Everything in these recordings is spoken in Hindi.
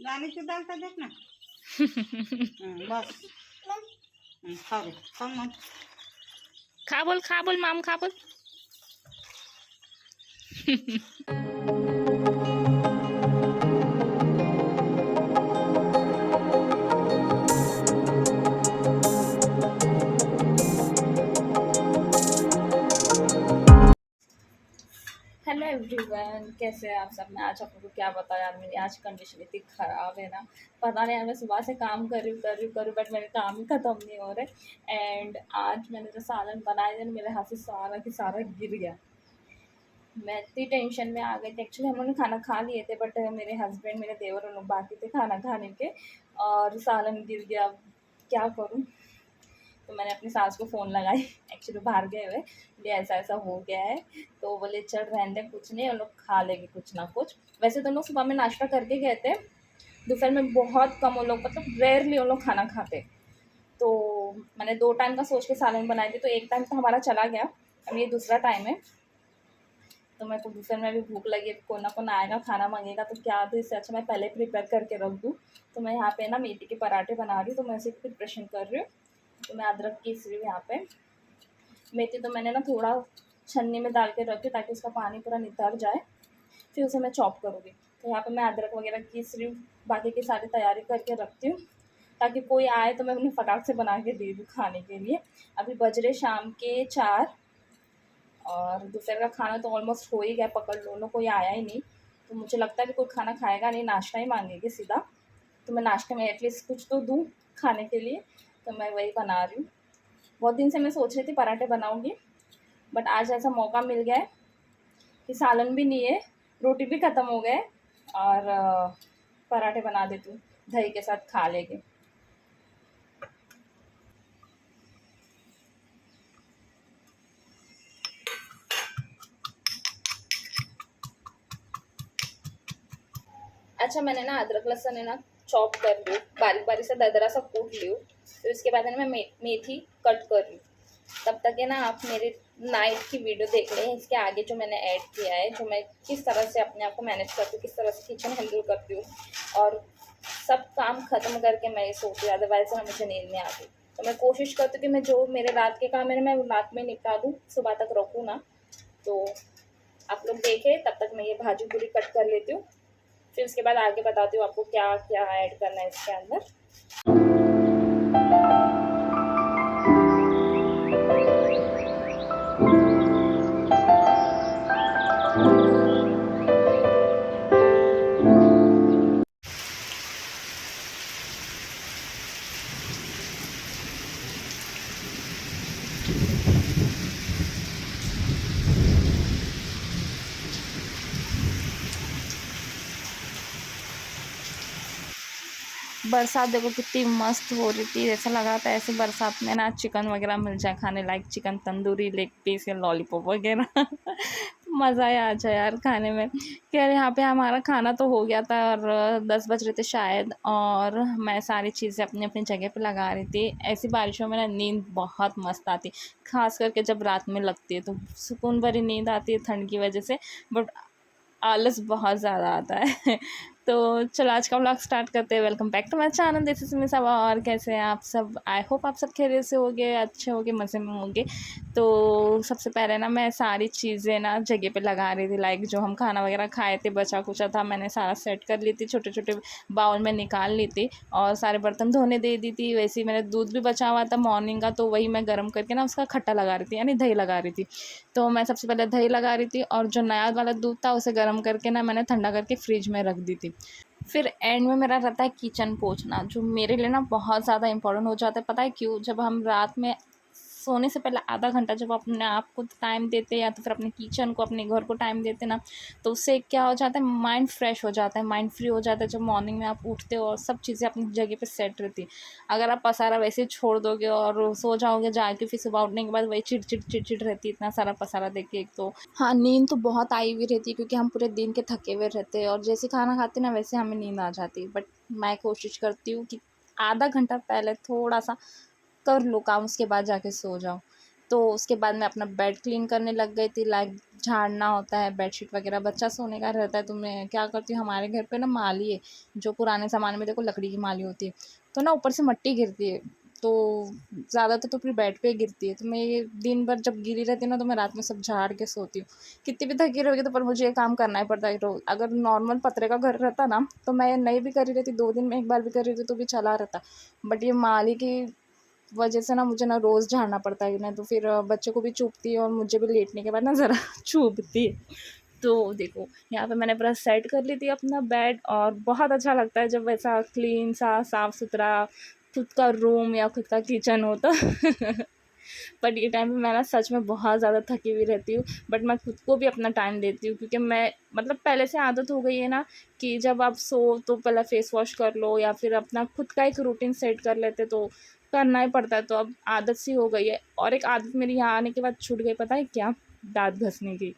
दाने से डाल कर देखना। बस खा ले, खा मम। खा बोल माम, खा बोल। हेलो एवरीवन, कैसे हैं आप सब। मैं आज आपको क्या बताया यार, मेरी आज कंडीशन इतनी ख़राब है ना। पता नहीं यार, मैं सुबह से काम कर रही हूँ बट मेरे काम ही ख़त्म नहीं हो रहे। एंड आज मैंने जो सालन बनाया था मेरे हाथ से सारा की सारा गिर गया। मैं इतनी टेंशन में आ गई थी। एक्चुअली हम लोग ने खाना खा लिए थे बट मेरे हस्बैंड, मेरे देवर, उन लोग बाकी थे खाना खाने के, और सालन गिर गया। क्या करूँ? तो मैंने अपनी सास को फ़ोन लगाई, एक्चुअली बाहर गए हुए, बोले ऐसा ऐसा हो गया है। तो बोले चल रहने दे, कुछ नहीं, उन लोग खा लेंगे कुछ ना कुछ। वैसे तो उन लोग सुबह में नाश्ता करके गए थे, दोपहर में बहुत कम उन लोग, मतलब रेयरली उन लोग खाना खाते। तो मैंने 2 टाइम का सोच के सालन बनाई थी, तो एक टाइम तो हमारा चला गया, अब ये दूसरा टाइम है। तो मेरे को दोपहर में भी भूख लगी, कौन आएगा खाना मांगेगा, तो क्या तो इससे अच्छा मैं पहले प्रिपेयर करके रख दूँ। तो मैं यहाँ पे ना मेथी के पराठे बना रही हूँ, तो मैं इसे प्रिपरेशन कर रही हूँ। तो मैं अदरक पीस रही हूँ यहाँ पे। मेथी तो मैंने ना थोड़ा छन्नी में डाल के रखी ताकि उसका पानी पूरा नितर जाए, फिर उसे मैं चॉप करूँगी। तो यहाँ पे मैं अदरक वगैरह पीस रही हूँ, बाकी की सारी तैयारी करके रखती हूँ ताकि कोई आए तो मैं उन्हें फटाक से बना के दे दूँ खाने के लिए। अभी बज रहे शाम के 4 और दोपहर का खाना तो ऑलमोस्ट हो ही गया, पकड़ लो, लोग कोई आया ही नहीं। तो मुझे लगता है कि कोई खाना खाएगा नहीं, नाश्ता ही मांगेगी सीधा। तो मैं नाश्ते में एटलीस्ट कुछ तो दूँ खाने के लिए, तो मैं वही बना रही हूँ। बहुत दिन से मैं सोच रही थी पराठे बनाऊँगी, बट आज ऐसा मौका मिल गया है कि सालन भी नहीं है, रोटी भी ख़त्म हो गए, और पराठे बना देती हूँ, दही के साथ खा लेंगे। अच्छा, मैंने ना अदरक लहसुन है ना चॉप कर लूँ, बारीक बारीक से दरदरा सा कूट लूँ। फिर उसके बाद है ना मैं मेथी कट कर लूँ। तब तक है ना आप मेरे नाइट की वीडियो देख लें, इसके आगे जो मैंने ऐड किया है, जो मैं किस तरह से अपने आप को मैनेज करती हूँ, किस तरह से किचन हैंडल करती हूँ, और सब काम ख़त्म करके मैं ये सोती हूँ, अदरवाइज ना मुझे नींद नहीं आती। तो मैं कोशिश करती हूँ कि मैं जो मेरे रात के काम है मैं रात में निपटा दूँ, सुबह तक रखूँ ना। तो आप लोग देखें, तब तक मैं ये भाजी पूरी कट कर लेती हूँ, फिर उसके बाद आगे बताती हूँ आपको क्या क्या ऐड करना है इसके अंदर। बरसात देखो कितनी मस्त हो रही थी, ऐसा लगा था ऐसे बरसात में ना चिकन वगैरह मिल जाए खाने लायक, चिकन तंदूरी, लेग पीस या लॉलीपॉप वगैरह। मज़ा ही आ जाए यार खाने में। खैर यहाँ पे हमारा खाना तो हो गया था और 10 बज रहे थे शायद, और मैं सारी चीज़ें अपनी अपनी जगह पे लगा रही थी। ऐसी बारिशों में ना नींद बहुत मस्त आती, खास करके जब रात में लगती है तो सुकून भरी नींद आती है ठंड की वजह से, बट आलस बहुत ज़्यादा आता है। तो चलो आज का व्लॉग स्टार्ट करते हैं। Welcome back to my channel, this is miss Ava. और कैसे हैं आप सब? आई होप आप सब खैरियत से होंगे, अच्छे होंगे, मज़े में होंगे। तो सबसे पहले ना मैं सारी चीज़ें ना जगह पे लगा रही थी, लाइक जो हम खाना वगैरह खाए थे बचा कुचा था, मैंने सारा सेट कर ली थी, छोटे छोटे बाउल में निकाल ली थी, और सारे बर्तन धोने दे दी थी। वैसे ही मैंने दूध भी बचा हुआ था मॉर्निंग का, तो वही मैं गर्म करके ना उसका खट्टा लगा रही थी, यानी दही लगा रही थी। तो मैं सबसे पहले दही लगा रही थी, और जो नया वाला दूध था उसे गर्म करके ना मैंने ठंडा करके फ्रिज में रख दी थी। फिर एंड में मेरा रहता है किचन पोंछना, जो मेरे लिए ना बहुत ज़्यादा इंपॉर्टेंट हो जाता है। पता है क्यों? जब हम रात में सोने से पहले आधा घंटा जब अपने आप को टाइम देते या तो फिर अपने किचन को, अपने घर को टाइम देते ना, तो उससे क्या हो जाता है, माइंड फ्रेश हो जाता है, माइंड फ्री हो जाता है। जब मॉर्निंग में आप उठते हो और सब चीज़ें अपनी जगह पे सेट रहती। अगर आप पसारा वैसे ही छोड़ दोगे और सो जाओगे जाके, फिर सुबह उठने के बाद वही चिड़ रहती है, इतना सारा पसारा देख के। एक तो हाँ, नींद तो बहुत आई हुई रहती है क्योंकि हम पूरे दिन के थके हुए रहते हैं, और जैसे खाना खाते ना वैसे हमें नींद आ जाती है। बट मैं कोशिश करती हूँ कि आधा घंटा पहले थोड़ा सा कर लो काम, उसके बाद जाके सो जाओ। तो उसके बाद मैं अपना बेड क्लीन करने लग गई थी, लाइक झाड़ना होता है, बेडशीट वगैरह, बच्चा सोने का रहता है तो मैं क्या करती हूँ, हमारे घर पे ना माली है, जो पुराने ज़माने में देखो लकड़ी की माली होती है, तो ना ऊपर से मिट्टी गिरती है, तो ज़्यादातर तो फिर बेड पे ही गिरती है, तो मैं ये दिन भर जब गिरी रहती है ना, तो मैं रात में सब झाड़ के सोती हूँ। कितनी भी थकी रहोगी तो पर मुझे ये काम करना ही पड़ता है रोज़। अगर नॉर्मल पतरे का घर रहता ना, तो मैं नहीं भी करी रहती, 2 दिन में 1 बार भी करी रहती तो भी चला रहता। बट ये माली की वजह से ना मुझे ना रोज़ झाड़ना पड़ता है, नहीं तो फिर बच्चे को भी चुभती है और मुझे भी लेटने के बाद ना ज़रा चुभती है। तो देखो, यहाँ पे मैंने पूरा सेट कर ली थी अपना बेड, और बहुत अच्छा लगता है जब वैसा क्लीन सा साफ़-सुथरा खुद का रूम या खुद का किचन हो तो। बट ये टाइम पे मैं ना सच में बहुत ज़्यादा थकी हुई रहती हूँ, बट मैं खुद को भी अपना टाइम देती हूँ, क्योंकि मैं मतलब पहले से आदत हो गई है ना कि जब आप सो तो पहले फेस वॉश कर लो या फिर अपना खुद का एक रूटीन सेट कर लेते, तो करना ही पड़ता है, तो अब आदत सी हो गई है। और एक आदत मेरी यहाँ आने के बाद छूट गई, पता है क्या? दाँत घसने की।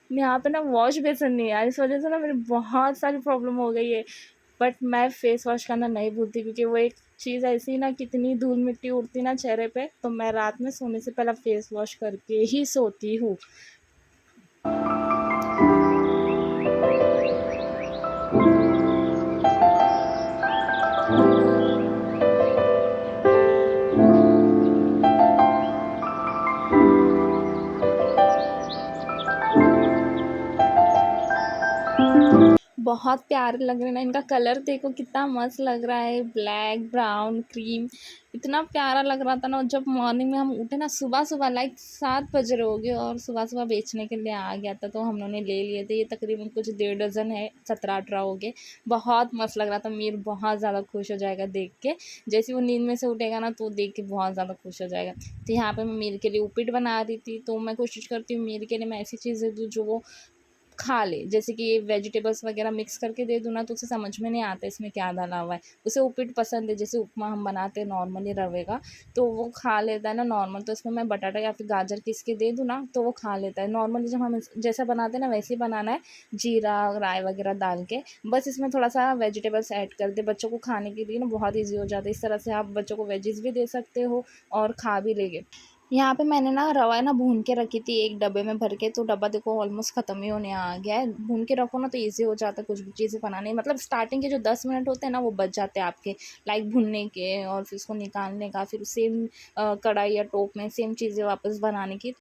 यहाँ पे ना वॉश बेसिन नहीं है, इस वजह से ना मेरी बहुत सारी प्रॉब्लम हो गई है। बट मैं फेस वॉश करना नहीं भूलती, क्योंकि वो एक चीज़ ऐसी ना, कितनी धूल मिट्टी उड़ती ना चेहरे पे, तो मैं रात में सोने से पहले फेस वॉश करके ही सोती हूँ। बहुत प्यारे लग रहे हैं ना, इनका कलर देखो कितना मस्त लग रहा है, ब्लैक, ब्राउन, क्रीम, इतना प्यारा लग रहा था ना। जब मॉर्निंग में हम उठे ना, सुबह-सुबह लाइक 7 बज रहे होंगे, और सुबह-सुबह बेचने के लिए आ गया था, तो हम लोगों ने ले लिए थे। ये तकरीबन कुछ 1.5 डज़न है, 17-18 हो गए। बहुत मस्त लग रहा था, मीर बहुत ज़्यादा खुश हो जाएगा देख के। जैसे वो नींद में से उठेगा ना, तो देख के बहुत ज़्यादा खुश हो जाएगा। तो यहाँ पे मैं मीर के लिए उपीट बना रही थी, तो मैं कोशिश करती हूँ मीर के लिए मैं ऐसी चीज़ें दूँ जो वो खा ले। जैसे कि वेजिटेबल्स वगैरह मिक्स करके दे दूँ ना, तो उसे समझ में नहीं आता इसमें क्या डाला हुआ है। उसे उपीट पसंद है, जैसे उपमा हम बनाते हैं नॉर्मली रवे का, तो वो खा लेता है ना नॉर्मल। तो इसमें मैं बटाटा या फिर गाजर पीस के दे दूँ ना, तो वो खा लेता है। नॉर्मली जब हम जैसा बनाते हैं ना, वैसे ही बनाना है, जीरा, राई वगैरह डाल के। बस इसमें थोड़ा-सा वेजिटेबल्स ऐड कर दें, बच्चों को खाने के लिए ना बहुत ईज़ी हो जाता है। इस तरह से आप बच्चों को वेजिज़ भी दे सकते हो और खा भी लेंगे। यहाँ पे मैंने ना रवा ना भून के रखी थी एक डब्बे में भर के, तो डब्बा देखो ऑलमोस्ट ख़त्म ही होने आ गया है। भून के रखो ना तो ईज़ी हो जाता है कुछ भी चीज़ें बनाने, मतलब स्टार्टिंग के जो 10 मिनट होते हैं ना, वो बच जाते हैं आपके, लाइक भुनने के और फिर उसको निकालने का, फिर सेम कढ़ाई या टोप में सेम चीज़ें वापस बनाने की।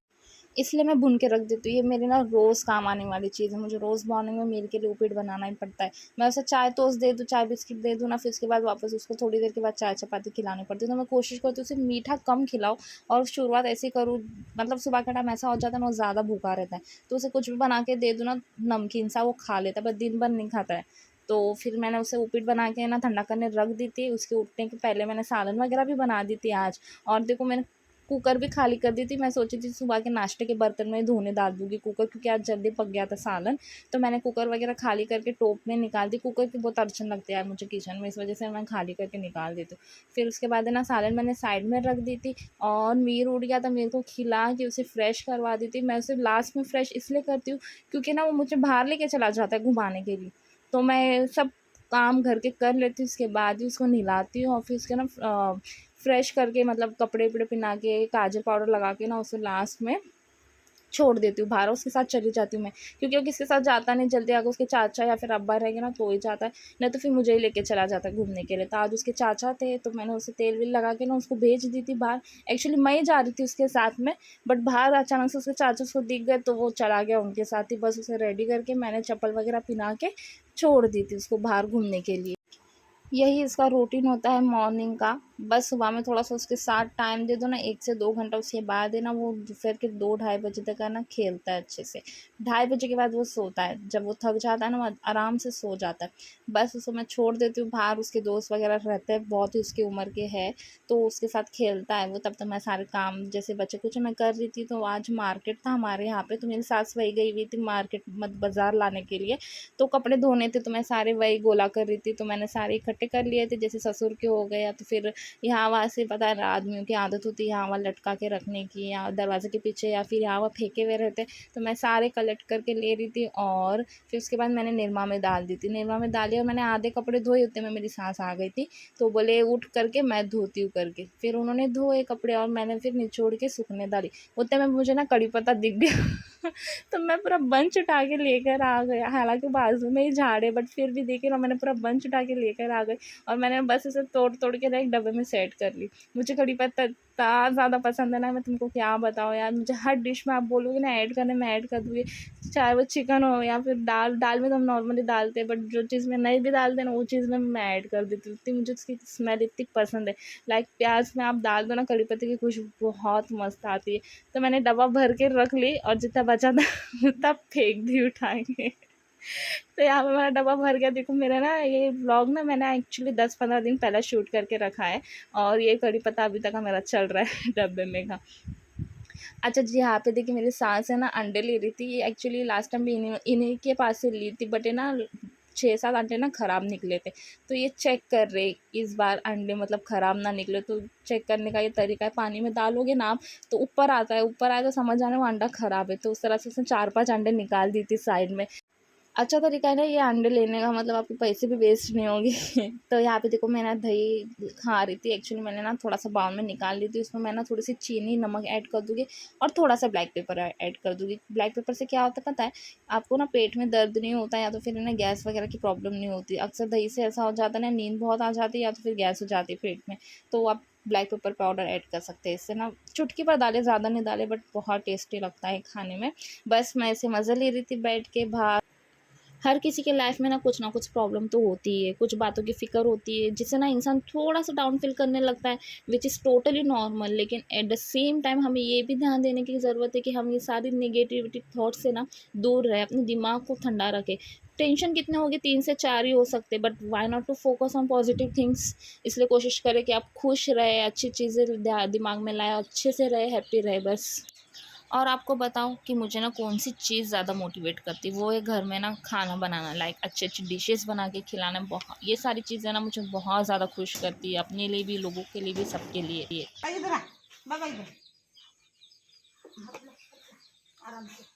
इसलिए मैं भून के रख देती हूँ। ये मेरे ना रोज़ काम आने वाली चीज़ है, मुझे रोज़ मॉर्निंग में मेरे के लिए उपीट बनाना ही पड़ता है। मैं उसे चाय टोस्ट दे दूँ, चाय बिस्किट दे दूँ ना, फिर उसके बाद वापस उसको थोड़ी देर के बाद चाय चपाती खिलानी पड़ती है। तो मैं कोशिश करती हूँ उसे मीठा कम खिलाऊँ, और शुरुआत ऐसे करूँ, मतलब सुबह का टाइम ऐसा हो जाता है ना, वो ज़्यादा भूखा रहता है, तो उसे कुछ भी बना के दे दूँ ना, नमकीन सा, वो खा लेता है, बस दिन भर नहीं खाता है। तो फिर मैंने उसे उपीट बना के ना ठंडा करने रख दी थी, उसके उठने के पहले मैंने सालन वगैरह भी बना दी थी आज। और देखो मैंने कुकर भी खाली कर दी थी, मैं सोची थी सुबह के नाश्ते के बर्तन में धोने डाल दूँगी कुकर, क्योंकि आज जल्दी पक गया था सालन। तो मैंने कुकर वगैरह खाली करके टोप में निकाल दी, कुकर की बहुत अड़चन लगती है यार मुझे किचन में, इस वजह से मैं खाली करके निकाल देती हूँ। फिर उसके बाद है ना, सालन मैंने साइड में रख दी थी, और मीर उठ गया था, मीर को खिला के उसे फ्रेश करवा दी थी। मैं उसे लास्ट में फ्रेश इसलिए करती हूँ, क्योंकि ना वो मुझे बाहर लेके चला जाता है घुमाने के लिए, तो मैं सब काम घर के कर लेती हूँ, उसके बाद ही उसको नहलाती हूँ, और फिर उसके ना फ्रेश करके, मतलब कपड़े-वपड़े पहना के, काजल पाउडर लगा के ना, उसे लास्ट में छोड़ देती हूँ बाहर, उसके साथ चली जाती हूँ मैं। क्योंकि वो किसी के साथ जाता नहीं जल्दी, अगर उसके चाचा या फिर अब्बा रहेंगे ना तो ही जाता है, नहीं तो फिर मुझे ही लेके चला जाता है घूमने के लिए। तो आज उसके चाचा थे, तो मैंने उसे तेल-वेल लगा के ना उसको भेज दी थी बाहर। एक्चुअली मैं ही जा रही थी उसके साथ में, बट बाहर अचानक से उसके चाचा उसको दिख गए, तो वो चला गया उनके साथ ही। बस उसे रेडी करके मैंने चप्पल वगैरह पहना के छोड़ दी थी उसको बाहर घूमने के लिए। यही इसका रूटीन होता है मॉर्निंग का। बस सुबह में थोड़ा-सा उसके साथ टाइम दे दो ना, 1 से 2 घंटा, उसके बाद है ना वो दोपहर के 2 ढाई बजे तक है ना खेलता है अच्छे से। ढाई बजे के बाद वो सोता है, जब वो थक जाता है ना, वो आराम से सो जाता है। बस उसे मैं छोड़ देती हूँ बाहर, उसके दोस्त वगैरह रहते हैं, बहुत ही उसकी उम्र के हैं, तो उसके साथ खेलता है वो। तब तक मैं सारे काम जैसे बचे कुछ मैं कर रही थी। तो आज मार्केट था हमारे यहाँ पे, तो मेरी सास वही गई हुई थी मार्केट बाज़ार लाने के लिए। तो कपड़े धोने थे, तो मैं सारे वही गोला कर रही थी, तो मैंने सारे इकट्ठे कर लिए थे, जैसे ससुर के हो गए या तो फिर यहाँ वहाँ से पता है आदमियों की आदत होती है यहाँ वहाँ लटका के रखने की, या दरवाजे के पीछे या फिर यहाँ वहाँ फेंके हुए रहते। तो मैं सारे कलेक्ट करके ले रही थी और फिर उसके बाद मैंने निरमा में डाल दी थी। निरमा में डाली और मैंने आधे कपड़े धोए, उतने में मेरी सास आ गई थी। तो बोले उठ करके मैं धोती हूँ करके, फिर उन्होंने धोए कपड़े और मैंने फिर निचोड़ के सूखने डाली। उतने में मुझे ना कड़ी पत्ता दिख गया तो मैं पूरा बंच उठा के लेकर आ गया। हालांकि बाजू में ही झाड़ है बट फिर भी देखिए ना, मैंने पूरा बंच उठा के लेकर आ गई और मैंने बस इसे तोड़ तोड़ के ना एक डब्बे में सेट कर ली। मुझे कड़ी पत्ता इतना ज़्यादा पसंद है ना, मैं तुमको क्या बताऊँ यार। मुझे हर डिश में आप बोलोगे ना ऐड करने, मैं ऐड कर दूँगी। चाहे वो चिकन हो या फिर दाल। दाल में तो हम नॉर्मली डालते हैं बट जो चीज़ में नहीं भी डालते ना वो चीज़ में मैं ऐड कर देती हूँ। इतनी मुझे उसकी स्मेल इतनी पसंद है। लाइक प्याज में आप डाल दो ना, कड़ी पत्ते की खुशबू बहुत मस्त आती है। तो मैंने डब्बा भर के रख ली और जितना बचा था उतना फेंक दी उठा के। तो यहाँ पे मेरा डब्बा भर गया। देखो मेरा ना ये व्लॉग ना मैंने एक्चुअली 10-15 दिन पहले शूट करके रखा है और ये कड़ी पत्ता अभी तक का मेरा चल रहा है डब्बे में का। अच्छा जी, यहाँ पे देखिए मेरी सास है ना अंडे ले रही थी। ये एक्चुअली लास्ट टाइम भी इन्हीं इन्हीं के पास से ली थी बट है ना 6-7 अंडे ना ख़राब निकले थे। तो ये चेक कर रहे इस बार अंडे मतलब ख़राब ना निकले। तो चेक करने का ये तरीका है, पानी में डालोगे ना आप तो ऊपर आता है, ऊपर आए तो समझ जाना वो अंडा ख़राब है। तो उस तरह से उसने 4-5 अंडे निकाल दी थी साइड में। अच्छा तरीका है ना ये अंडे लेने का, मतलब आपके पैसे भी वेस्ट नहीं होंगे तो यहाँ पे देखो मैं ना दही खा रही थी। एक्चुअली मैंने ना थोड़ा सा बाउल में निकाल ली थी, उसमें मैं ना थोड़ी सी चीनी नमक ऐड कर दूँगी और थोड़ा सा ब्लैक पेपर ऐड कर दूँगी। ब्लैक पेपर से क्या होता है पता है आपको, ना पेट में दर्द नहीं होता या तो फिर ना गैस वगैरह की प्रॉब्लम नहीं होती। अक्सर दही से ऐसा हो जाता है ना, नींद बहुत आ जाती है या तो फिर गैस हो जाती है पेट में। तो आप ब्लैक पेपर पाउडर ऐड कर सकते हैं। इससे ना चुटकी पर डालें, ज़्यादा नहीं डालें बट बहुत टेस्टी लगता है खाने में। बस मैं इसे मज़े ले रही थी बैठ के बाहर। हर किसी के लाइफ में ना कुछ प्रॉब्लम तो होती है, कुछ बातों की फ़िक्र होती है जिससे ना इंसान थोड़ा-सा डाउन फ़ील करने लगता है, व्हिच इज़ टोटली नॉर्मल। लेकिन एट द सेम टाइम हमें ये भी ध्यान देने की ज़रूरत है कि हम ये सारी नेगेटिविटी थॉट से ना दूर रहें, अपने दिमाग को ठंडा रखें। टेंशन कितने होंगे, 3 से 4 ही हो सकते हैं but why not to focus on positive things. इसलिए कोशिश करें कि आप खुश रहें, अच्छी चीज़ें दिमाग में लाएँ, अच्छे से रहें, हैप्पी रहें बस। और आपको बताऊँ कि मुझे ना कौन-सी चीज़ ज़्यादा मोटिवेट करती है, वो है घर में ना खाना बनाना। लाइक अच्छी-अच्छी डिशेज़ बना के खिलाना, ये सारी चीज़ें ना मुझे बहुत ज़्यादा खुश करती है, अपने लिए भी, लोगों के लिए भी, सबके लिए। इधर आ बाबा, इधर आराम से।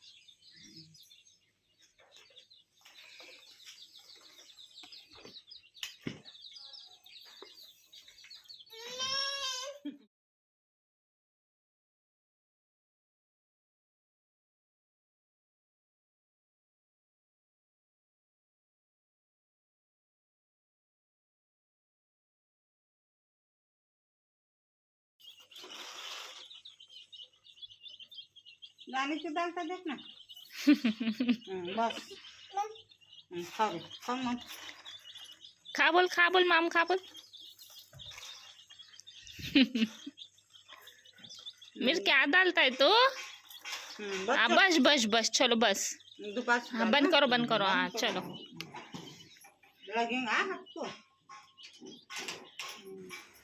गाने की डालता देखना। बस खाओ खाओ मम। खा बोल माम, खा बोल। मिर्च क्या डालता है तू? हाँ बस बस बस, चलो बस। दोपहर हाँ बंद करो, हाँ चलो। लगेगा आपको।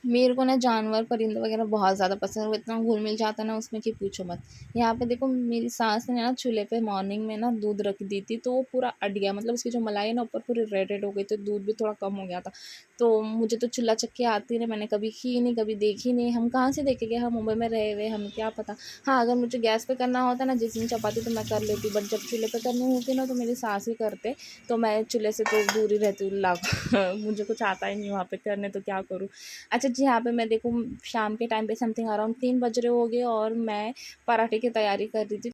मेरे को ना जानवर परिंदे वगैरह बहुत ज़्यादा पसंद है। वो इतना घुल मिल जाता है ना उसमें कि पूछो मत। यहाँ पे देखो मेरी सास ने ना चूल्हे पे मॉर्निंग में ना दूध रख दी थी तो वो पूरा अट गया, मतलब उसकी जो मलाई है ना ऊपर पूरी रेड रेड हो गई, तो दूध भी थोड़ा कम हो गया था। तो मुझे तो चूल्हा चक्की आती नहीं, मैंने कभी की नहीं, कभी देखी नहीं। हम कहाँ से देखेंगे, हम मुंबई में रहे हुए, हमें क्या पता। हाँ अगर मुझे गैस पे करना होता ना जिस दिन चपाती तो मैं कर लेती, बट जब चूल्हे पे करनी होती ना तो मेरी सास ही करते। तो मैं चूल्हे से तो दूर ही रहती हूँ लाख मुझे कुछ आता ही नहीं वहाँ पे करने, तो क्या करूँ। अच्छा जी, यहाँ पे मैं देखूँ शाम के टाइम पे समथिंग अराउंड 3 बज रहे होंगे और मैं पराठे की तैयारी कर रही थी।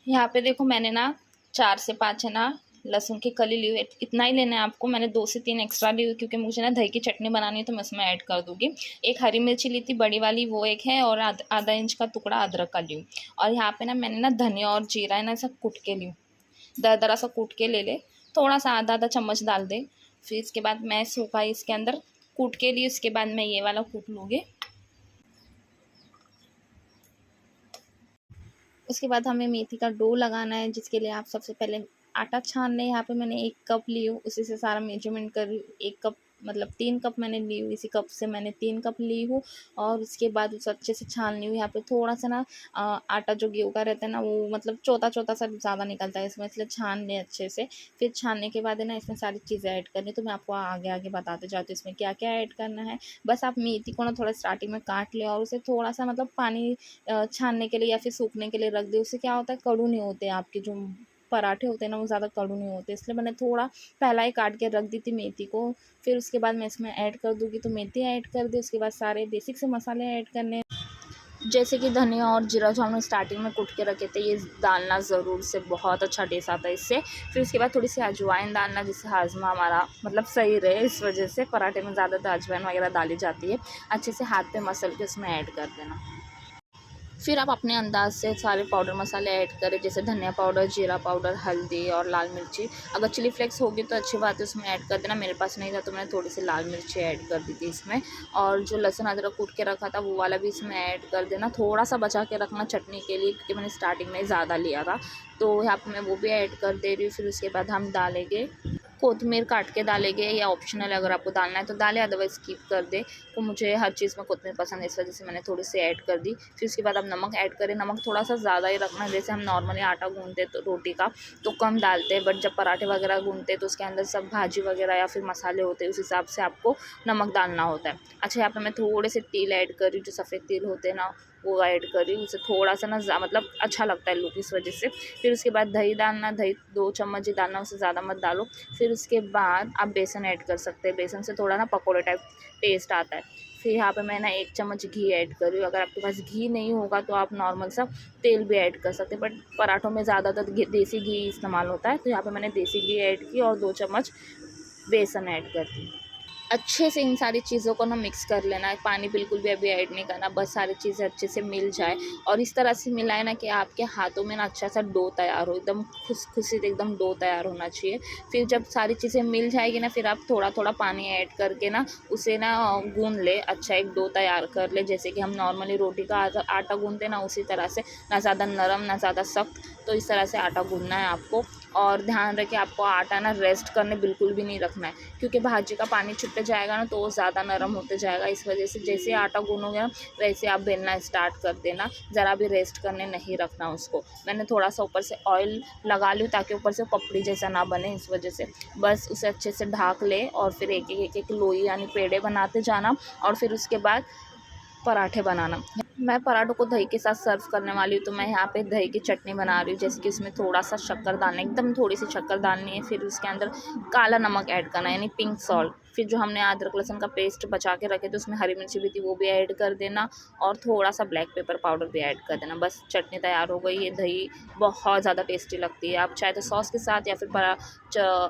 यहाँ पे देखो मैंने ना 4 से 5 है ना लहसुन की कली ली हुई, इतना ही लेना है आपको। मैंने 2 से 3 एक्स्ट्रा ली हुई क्योंकि मुझे ना दही की चटनी बनानी है तो मैं उसमें ऐड कर दूँगी। एक हरी मिर्ची ली थी बड़ी वाली, वो एक है, और आधा इंच का टुकड़ा अदरक का ली हूँ। और यहाँ पे ना मैंने ना धनिया और जीरा है ना ऐसा कूट के ली हूँ, दरदरा सा कूट के ले ले, थोड़ा सा आधा चम्मच डाल दे। फिर इसके बाद मैं सूखा इसके अंदर कूट के ली, उसके बाद मैं ये वाला कूट लूँगी। उसके बाद हमें मेथी का डो लगाना है, जिसके लिए आप सबसे पहले आटा छान लें। यहाँ पे मैंने 1 कप ली हूँ, उसी से सारा मेजरमेंट कर रही हूँ। 1 कप मतलब 3 कप मैंने ली हुई, इसी कप से मैंने 3 कप ली हूँ। और उसके बाद उसे अच्छे से छान ली हूँ। यहाँ पे थोड़ा सा ना आटा जो गेहूँ का रहता है ना, वो मतलब छोटा-छोटा सा ज़्यादा निकलता है इसमें, इसलिए छान लें अच्छे से। फिर छानने के बाद है ना, इसमें सारी चीज़ें ऐड करनी है, तो मैं आपको आगे-आगे बताते जाती हूँ इसमें क्या-क्या ऐड करना है। बस आप मेथी को ना थोड़ा स्टार्टिंग में काट लें और उसे थोड़ा-सा मतलब पानी छानने के लिए या फिर सूखने के लिए रख दें। उससे क्या होता है, कड़ू नहीं होते आपके जो पराठे होते हैं ना, वो ज़्यादा कड़ू नहीं होते, इसलिए मैंने थोड़ा पहला ही काट के रख दी थी मेथी को। फिर उसके बाद मैं इसमें ऐड कर दूँगी, तो मेथी ऐड कर दी। उसके बाद सारे बेसिक से मसाले ऐड करने, जैसे कि धनिया और जीरा जो हमने स्टार्टिंग में कूट के रखे थे, ये डालना ज़रूर, से बहुत अच्छा टेस्ट आता है इससे। फिर उसके बाद थोड़ी सी अजवाइन डालना, जिससे हाजमा हमारा मतलब सही रहे, इस वजह से पराठे में ज़्यादातर अजवाइन वगैरह डाली जाती है। अच्छे से हाथ पे मसल के उसमें ऐड कर देना। फिर आप अपने अंदाज़ से सारे पाउडर मसाले ऐड करें, जैसे धनिया पाउडर, जीरा पाउडर, हल्दी और लाल मिर्ची। अगर चिली फ्लेक्स होगी तो अच्छी बात है, उसमें ऐड कर देना। मेरे पास नहीं था तो मैंने थोड़ी सी लाल मिर्ची ऐड कर दी थी इसमें। और जो लहसुन अदरक कूट के रखा था वो वाला भी इसमें ऐड कर देना। थोड़ा सा बचा के रखना चटनी के लिए, क्योंकि मैंने स्टार्टिंग में ज़्यादा लिया था, तो यहाँ पर मैं वो भी ऐड कर दे रही हूँ। फिर उसके बाद हम डालेंगे कोतमीर, काट के डालेंगे, या ऑप्शनल है, अगर आपको डालना है तो डालें, अदरवाइज़ स्किप कर दें। तो मुझे हर चीज़ में कोतमीर पसंद है, इस वजह से मैंने थोड़ी सी ऐड कर दी। फिर उसके बाद आप नमक ऐड करें। नमक थोड़ा सा ज़्यादा ही रखना, जैसे हम नॉर्मली आटा गूँथते तो रोटी का तो कम डालते हैं, बट जब पराठे वगैरह गूँथते तो उसके अंदर सब भाजी वगैरह या फिर मसाले होते हैं, उस हिसाब से आपको नमक डालना होता है। अच्छा, यहाँ पर मैं थोड़े से तिल ऐड कर रही हूँ, जो सफ़ेद तिल होते हैं ना, वो ऐड कर रही हूँ। उससे थोड़ा सा ना मतलब अच्छा लगता है लुक, इस वजह से। फिर उसके बाद दही डालना, दही 2 चम्मच ही डालना, उससे ज़्यादा मत डालो। फिर उसके बाद आप बेसन ऐड कर सकते हैं, बेसन से थोड़ा ना पकौड़े टाइप टेस्ट आता है। फिर यहाँ पे मैं ना 1 चम्मच घी ऐड कर रही हूँ। अगर आपके पास घी नहीं होगा तो आप नॉर्मल सा तेल भी ऐड कर सकते हैं, बट पराठों में ज़्यादातर देसी घी इस्तेमाल होता है, तो यहाँ पे मैंने देसी घी ऐड की और 2 चम्मच बेसन ऐड कर दी। अच्छे से इन सारी चीज़ों को ना मिक्स कर लेना है, पानी बिल्कुल भी अभी ऐड नहीं करना, बस सारी चीज़ें अच्छे से मिल जाए। और इस तरह से मिलाए ना कि आपके हाथों में ना अच्छा सा डो तैयार हो, एकदम खुशखुशी एकदम डो तैयार होना चाहिए। फिर जब सारी चीज़ें मिल जाएगी ना, फिर आप थोड़ा-थोड़ा पानी ऐड करके ना उसे ना गूँध ले, अच्छा एक डो तैयार कर ले, जैसे कि हम नॉर्मली रोटी का आटा गूँथते हैं ना, उसी तरह से, ना ज़्यादा नरम ना ज़्यादा सख्त। तो इस तरह से आटा गूँथना है आपको। और ध्यान रखें, आपको आटा ना रेस्ट करने बिल्कुल भी नहीं रखना है, क्योंकि भाजी का पानी छुटते जाएगा ना तो वो ज़्यादा नरम होते जाएगा। इस वजह से जैसे आटा गूँथोगे ना, वैसे आप बेलना स्टार्ट कर देना, ज़रा भी रेस्ट करने नहीं रखना उसको। मैंने थोड़ा सा ऊपर से ऑयल लगा लूँ ताकि ऊपर से पपड़ी जैसा ना बने, इस वजह से। बस उसे अच्छे से ढाक ले और फिर एक-एक लोई यानी पेड़े बनाते जाना, और फिर उसके बाद पराठे बनाना। मैं पराठों को दही के साथ सर्व करने वाली हूँ, तो मैं यहाँ पे दही की चटनी बना रही हूँ, जैसे कि उसमें थोड़ा सा शक्कर डालना है, एकदम थोड़ी सी शक्कर डालनी है। फिर उसके अंदर काला नमक ऐड करना है, यानी पिंक सॉल्ट। फिर जो हमने अदरक लहसुन का पेस्ट बचा के रखे थे, उसमें हरी मिर्ची भी थी, वो भी ऐड कर देना, और थोड़ा सा ब्लैक पेपर पाउडर भी ऐड कर देना। बस चटनी तैयार हो गई। ये दही बहुत ज़्यादा टेस्टी लगती है, आप चाहे तो सॉस के साथ या फिर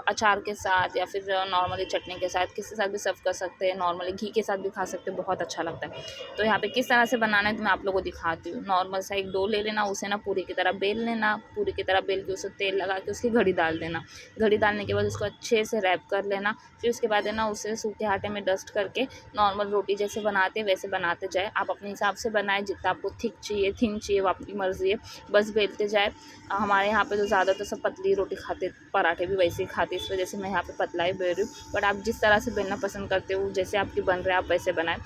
अचार के साथ या फिर नॉर्मली चटनी के साथ, किसी के साथ भी सर्व कर सकते हैं, नॉर्मली घी के साथ भी खा सकते हैं, बहुत अच्छा लगता है। तो यहाँ पे किस तरह से बनाना है तो मैं आप लोगों को दिखाती हूँ। नॉर्मल सा एक डो ले लेना, उसे ना पूरी की तरह बेल लेना, पूरी की तरह बेल के उसे तेल लगा के उसकी घड़ी डाल देना। घड़ी डालने के बाद उसको अच्छे से रैप कर लेना। फिर उसके बाद है ना, उसे सूखे आटे में डस्ट करके नॉर्मल रोटी जैसे बनाते हैं वैसे बनाते जाए। आप अपने हिसाब से बनाएं, जितना आपको थिक चाहिए थिन चाहिए वो आपकी मर्ज़ी है, बस बेलते जाए। हमारे यहाँ पे तो ज़्यादातर सब पतली रोटी खाते, पराठे भी वैसे ही खाते, इस वजह से मैं यहाँ पे पतला ही बेल रही हूँ। बट आप जिस तरह से बेलना पसंद करते हो, जैसे आपकी बन रहा है आप वैसे बनाएं।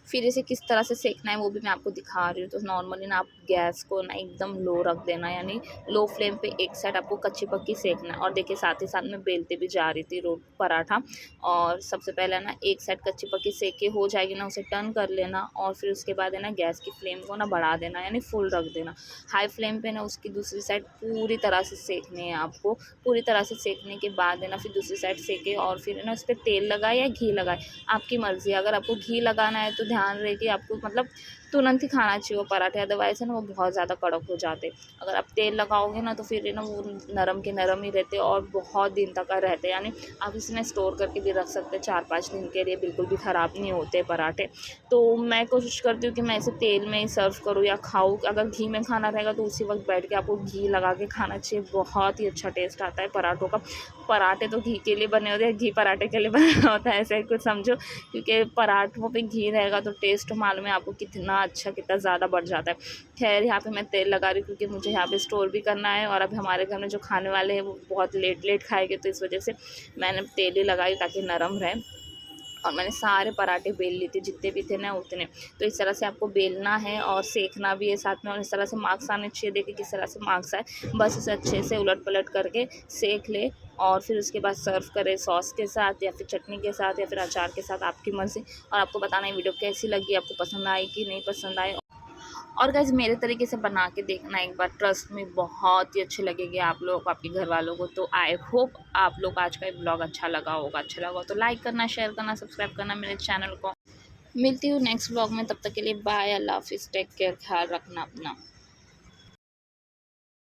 फिर इसे किस तरह से सेकना है वो भी मैं आपको दिखा रही हूँ। तो नॉर्मली ना आप गैस को ना एकदम लो रख देना, यानी लो फ्लेम पे एक साइड आपको कच्ची पक्की सेकना है। और देखिए साथ ही साथ में बेलते भी जा रही थी पराठा। और सबसे पहले ना एक साइड कच्ची पक्की सेक के हो जाएगी ना, उसे टर्न कर लेना, और फिर उसके बाद है ना गैस की फ्लेम को ना बढ़ा देना, यानी फुल रख देना। हाई फ्लेम पे ना उसकी दूसरी साइड पूरी तरह से सेकनी है आपको। पूरी तरह से सेकने के बाद है ना, फिर दूसरी साइड सेके और फिर है ना उस पर तेल लगाए या घी लगाए, आपकी मर्ज़ी है। अगर आपको घी लगाना है तो ध्यान रहे कि आपको मतलब तुरंत ही खाना चाहिए वो पराठे, अदरवाइज़ है ना वो बहुत ज़्यादा कड़क हो जाते। अगर आप तेल लगाओगे ना तो फिर है ना वो नरम के नरम ही रहते और बहुत दिन तक का रहते, यानी आप इसे स्टोर करके भी रख सकते हैं 4-5 दिन के लिए, बिल्कुल भी ख़राब नहीं होते पराठे। तो मैं कोशिश करती हूँ कि मैं इसे तेल में ही सर्व करूँ या खाऊँ। अगर घी में खाना रहेगा तो उसी वक्त बैठ के आपको घी लगा के खाना चाहिए, बहुत ही अच्छा टेस्ट आता है पराठों का। पराठे तो घी के लिए बने होते हैं, घी पराठे के लिए बना होता है, ऐसे कुछ समझो, क्योंकि पराठों पे घी रहेगा तो टेस्ट मालूम है आपको कितना अच्छा, कितना ज़्यादा बढ़ जाता है। खैर यहाँ पे मैं तेल लगा रही हूँ क्योंकि मुझे यहाँ पे स्टोर भी करना है, और अभी हमारे घर में जो खाने वाले हैं वो बहुत लेट खाएंगे, तो इस वजह से मैंने तेल ही लगाई ताकि नरम रहे। और मैंने सारे पराठे बेल लिए थे, जितने भी थे ना उतने। तो इस तरह से आपको बेलना है और सेकना भी है साथ में, और इस तरह से मार्क्स आने चाहिए। देखिए किस तरह से मार्क्स आए, बस इसे अच्छे से उलट पलट करके सेक ले, और फिर उसके बाद सर्व करें सॉस के साथ या फिर चटनी के साथ या फिर अचार के साथ, आपकी मर्ज़ी। और आपको बताना है वीडियो कैसी लगी, आपको पसंद आई कि नहीं पसंद आई। और गाइस मेरे तरीके से बना के देखना एक बार, ट्रस्ट में बहुत ही अच्छे लगेंगे आप लोगों को, आपके घर वालों को। तो आई होप आप लोग आज का ब्लॉग अच्छा लगा होगा। अच्छा लगा तो लाइक करना, शेयर करना, सब्सक्राइब करना मेरे चैनल को। मिलती हूँ नेक्स्ट ब्लॉग में, तब तक के लिए बाय, अल्लाह हाफिज़, टेक केयर, ख्याल रखना अपना।